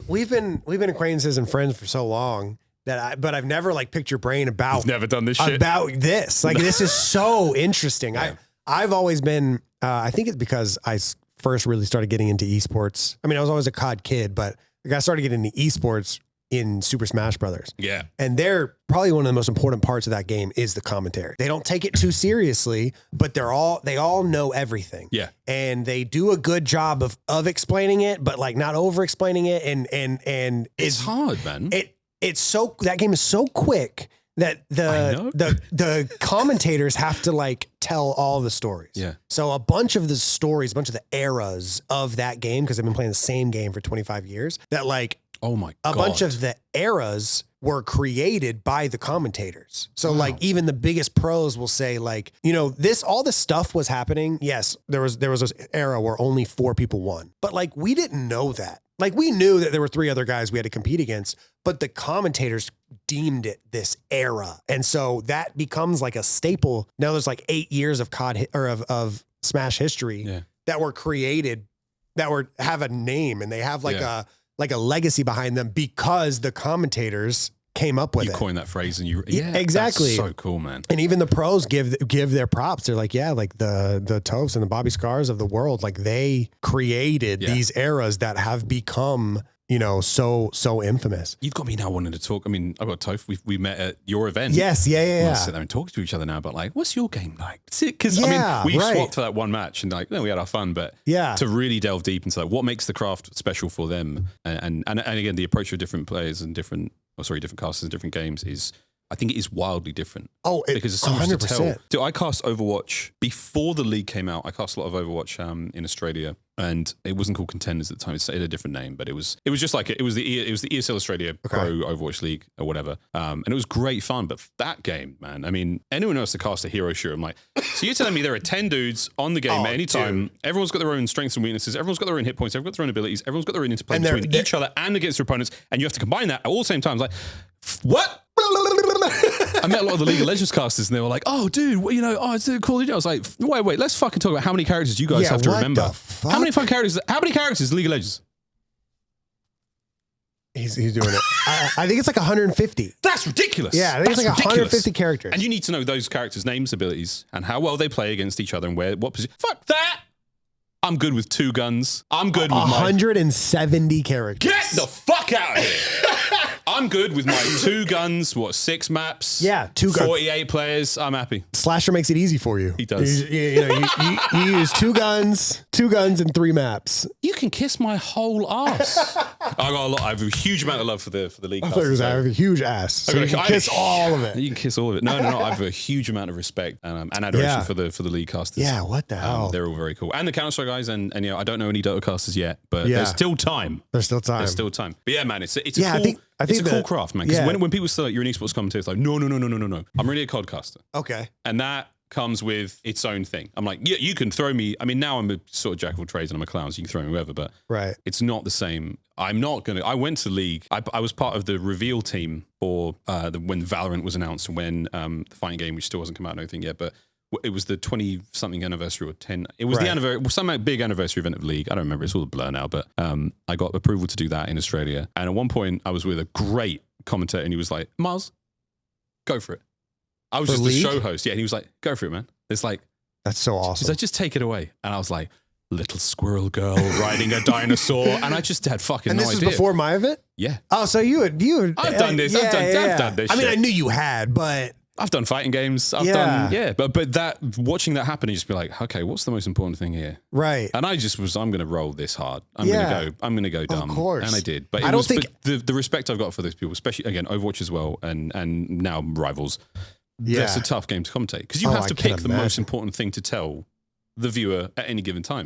we've been acquaintances and friends for so long but I've never like picked your brain about. You've never done this shit about this. Like this is so interesting. Yeah. I've always been. I think it's because I first really started getting into esports. I mean, I was always a COD kid, but I started getting into esports in Super Smash Brothers. Yeah. And they're probably one of the most important parts of that game is the commentary. They don't take it too seriously, but they all know everything. Yeah. And they do a good job of explaining it, but like not over explaining it. And it's hard, man. That game is so quick that the commentators have to like tell all the stories. Yeah. So a bunch of the stories, a bunch of the eras of that game, because I've been playing the same game for 25 years, that like, oh my God. A bunch of the eras were created by the commentators. So like even the biggest pros will say like, all this stuff was happening. Yes, there was this era where only 4 people won, but like we didn't know that. Like we knew that there were 3 other guys we had to compete against, but the commentators deemed it this era. And so that becomes like a staple. Now there's like 8 years of COD of Smash history that were created that have a name and they have like a legacy behind them because the commentators came up with it. You coined that phrase and exactly. That's so cool, man. And even the pros give their props. They're like, like the Tophs and the Bobby Scars of the world, like they created these eras that have become, so infamous. You've got me now wanting to talk. I mean, I've got Toph. We met at your event. Yes, yeah. We'll sit there and talk to each other now, but like, what's your game like? Because I mean, we swapped for that one match and like, we had our fun, but to really delve deep into like what makes the craft special for them, and again, the approach of different players and different casters and different games I think it is wildly different. Oh, because it's so much 100%. to tell. Dude, I cast Overwatch before the league came out. I cast a lot of Overwatch in Australia, and it wasn't called Contenders at the time. It had a different name, but it was just like it was the ESL Australia Pro Overwatch League or whatever. And it was great fun. But that game, man, I mean, anyone else to cast a hero shooter, I'm like, so you're telling me there are 10 dudes on the game at any time. Dude. Everyone's got their own strengths and weaknesses. Everyone's got their own hit points. Everyone's got their own abilities. Everyone's got their own interplay between each other and against their opponents. And you have to combine that at all the same time. Like, what? I met a lot of the League of Legends casters and they were like, oh, dude, it's a cool. I was like, wait, let's fucking talk about how many characters you guys have to remember. How many characters is League of Legends? He's doing it. I think it's like 150. That's ridiculous. Yeah, I think it's like 150 characters. And you need to know those characters' names, abilities, and how well they play against each other and what position. Fuck that! I'm good with 2 guns. I'm good with 170 characters. Get the fuck out of here! I'm good with my 2 guns, 6 maps? Yeah, 2 guns. 48 players, I'm happy. Slasher makes it easy for you. He does. You use 2 guns, and 3 maps. You can kiss my whole ass. I have a huge amount of love for the league. I have a huge ass. So you can kiss all of it. You can kiss all of it. No. I have a huge amount of respect and adoration for the league casters. Yeah, what the hell? They're all very cool. And the Counter-Strike guys, and I don't know any Dota casters yet, but there's still time. There's still time. But yeah, man, it's a cool. I think it's a cool craft, man. Because when people say like, you're an esports commentator, it's like, no. I'm really a codcaster. Okay. And that comes with its own thing. I'm like, yeah, you can throw me. I mean, now I'm a sort of jack of all trades and I'm a clown, so you can throw me whoever, but it's not the same. I went to League. I was part of the reveal team for when Valorant was announced and when the fighting game, which still hasn't come out and everything yet, but it was the 20-something anniversary or 10. It was the anniversary, some big anniversary event of League. I don't remember. It's all a blur now, but I got approval to do that in Australia. And at one point, I was with a great commentator, and he was like, "Mars, go for it." I was just the show host, and he was like, "Go for it, man." It's like, that's so awesome. He's like, "Just take it away," and I was like, "Little squirrel girl riding a dinosaur," and I just had fucking no idea. And this is before my event? Yeah. Oh, so you had I've done this. I've done this. I mean, I knew you had, but I've done fighting games. I've done, but that watching that happen, you just be like, okay, what's the most important thing here? Right. And I just I'm going to roll this hard. I'm going to go dumb. Of course. And I did. But the respect I've got for those people, especially again, Overwatch as well. And now Rivals. Yeah. That's a tough game to commentate because you have to pick the most important thing to tell the viewer at any given time.